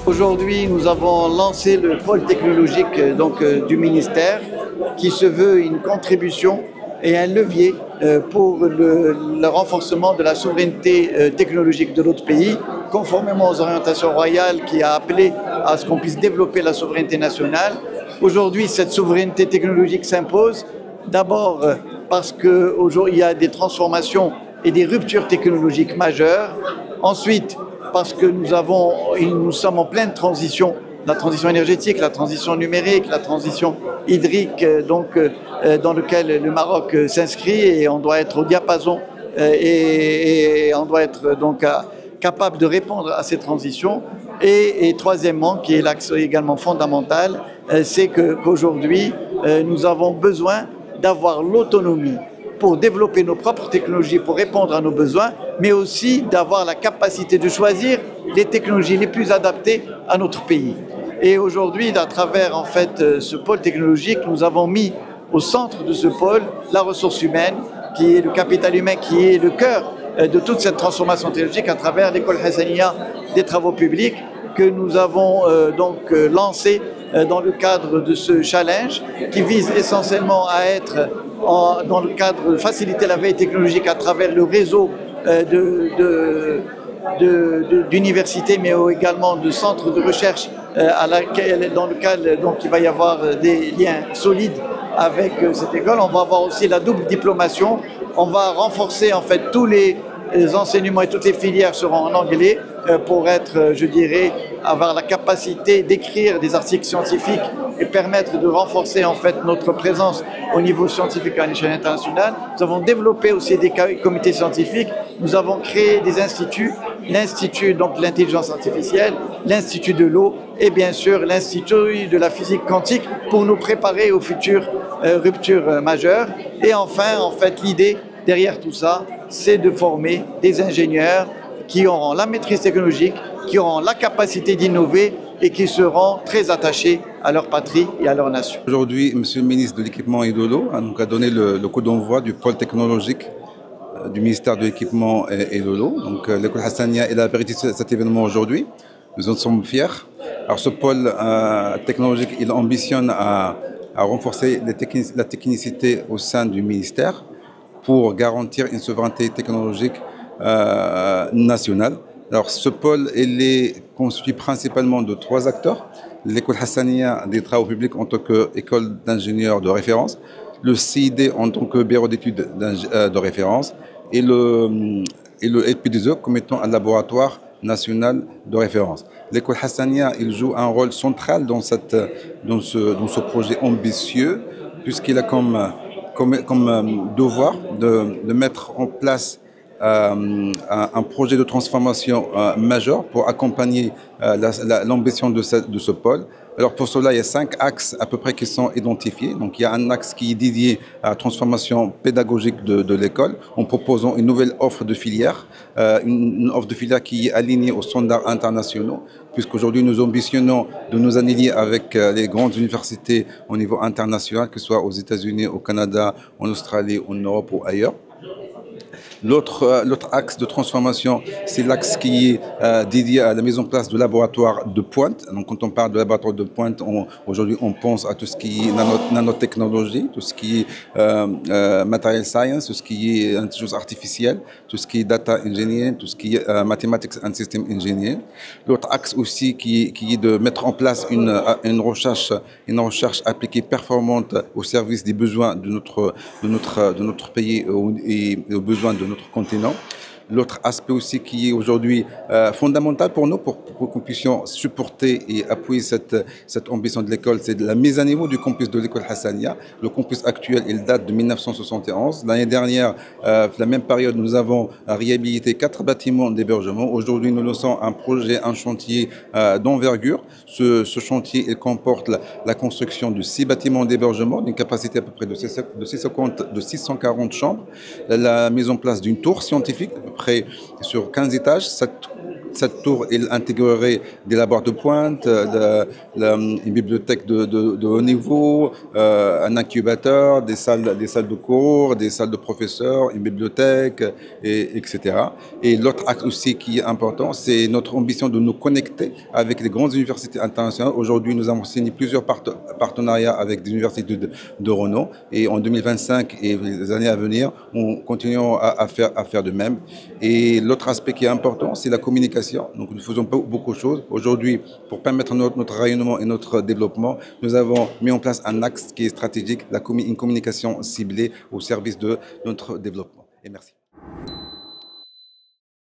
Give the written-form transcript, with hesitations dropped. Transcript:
Aujourd'hui, nous avons lancé le pôle technologique du ministère qui se veut une contribution et un levier pour le renforcement de la souveraineté technologique de notre pays, conformément aux orientations royales qui a appelé à ce qu'on puisse développer la souveraineté nationale. Aujourd'hui, cette souveraineté technologique s'impose d'abord parce qu'aujourd'hui, il y a des transformations et des ruptures technologiques majeures. Ensuite, parce que nous sommes en pleine transition, la transition énergétique, la transition numérique, la transition hydrique, dans lequel le Maroc s'inscrit et on doit être au diapason et on doit être capable de répondre à ces transitions. Et troisièmement, qui est l'axe également fondamental, c'est qu'aujourd'hui, nous avons besoin d'avoir l'autonomie pour développer nos propres technologies, pour répondre à nos besoins, mais aussi d'avoir la capacité de choisir les technologies les plus adaptées à notre pays. Et aujourd'hui, à travers ce pôle technologique, nous avons mis au centre de ce pôle la ressource humaine, qui est le capital humain, qui est le cœur de toute cette transformation technologique à travers l'école Hassaniya des travaux publics que nous avons lancé dans le cadre de ce challenge qui vise essentiellement à être dans le cadre de faciliter la veille technologique à travers le réseau d'universités, mais également de centres de recherche dans lequel il va y avoir des liens solides avec cette école. On va avoir aussi la double diplomation. On va renforcer tous les enseignements et toutes les filières seront en anglais pour être, avoir la capacité d'écrire des articles scientifiques et permettre de renforcer notre présence au niveau scientifique à l'échelle internationale. Nous avons développé aussi des comités scientifiques. Nous avons créé des instituts, l'Institut de l'intelligence artificielle, l'Institut de l'eau et bien sûr l'Institut de la physique quantique pour nous préparer aux futures ruptures majeures. Et enfin, l'idée derrière tout ça, c'est de former des ingénieurs qui auront la maîtrise technologique, qui auront la capacité d'innover et qui seront très attachés à leur patrie et à leur nation. Aujourd'hui, Monsieur le ministre de l'Équipement et de l'Eau a donné le coup d'envoi du pôle technologique du ministère de l'Équipement et de l'Eau. Donc l'école Hassaniya a abrité cet événement aujourd'hui. Nous en sommes fiers. Alors ce pôle technologique, il ambitionne à renforcer la technicité au sein du ministère pour garantir une souveraineté technologique nationale. Alors ce pôle est constitué principalement de 3 acteurs. L'école Hassaniya des travaux publics en tant qu'école d'ingénieurs de référence, le CID en tant que bureau d'études de référence et le LP2E comme étant un laboratoire national de référence. L'école Hassaniya, il joue un rôle central dans ce projet ambitieux puisqu'il a comme devoir de mettre en place un projet de transformation majeur pour accompagner l'ambition de ce pôle. Alors pour cela, il y a 5 axes à peu près qui sont identifiés. Donc il y a un axe qui est dédié à la transformation pédagogique de l'école en proposant une nouvelle offre de filière, une offre de filière qui est alignée aux standards internationaux, puisqu'aujourd'hui nous ambitionnons de nous aligner avec les grandes universités au niveau international, que ce soit aux États-Unis, au Canada, en Australie, en Europe ou ailleurs. L'autre axe de transformation, c'est l'axe qui est dédié à la mise en place de laboratoires de pointe. Donc, quand on parle de laboratoire de pointe, aujourd'hui, on pense à tout ce qui est nanotechnologie, tout ce qui est material science, tout ce qui est intelligence artificielle, tout ce qui est data engineering, tout ce qui est mathematics and system engineering. L'autre axe aussi qui est de mettre en place une recherche appliquée performante au service des besoins de notre pays et aux besoins de notre continent. L'autre aspect aussi qui est aujourd'hui fondamental pour nous, pour qu'on puisse supporter et appuyer cette ambition de l'école, c'est la mise à niveau du campus de l'école Hassaniya. Le campus actuel, il date de 1971. L'année dernière, la même période, nous avons réhabilité 4 bâtiments d'hébergement. Aujourd'hui, nous lançons un chantier d'envergure. Ce chantier, il comporte la construction de 6 bâtiments d'hébergement d'une capacité à peu près de 640 chambres, la mise en place d'une tour scientifique, à peu près sur 15 étages. cette tour elle intégrerait des laboratoires de pointe, une bibliothèque de haut niveau, un incubateur, des salles de cours, des salles de professeurs, une bibliothèque, etc. Et l'autre axe aussi qui est important, c'est notre ambition de nous connecter avec les grandes universités internationales. Aujourd'hui, nous avons signé plusieurs partenariats avec des universités de renom. Et en 2025 et les années à venir, on continue à faire de même. Et l'autre aspect qui est important, c'est la communication. Donc nous faisons beaucoup de choses. Aujourd'hui, pour permettre notre rayonnement et notre développement, nous avons mis en place un axe qui est stratégique, une communication ciblée au service de notre développement. Et merci.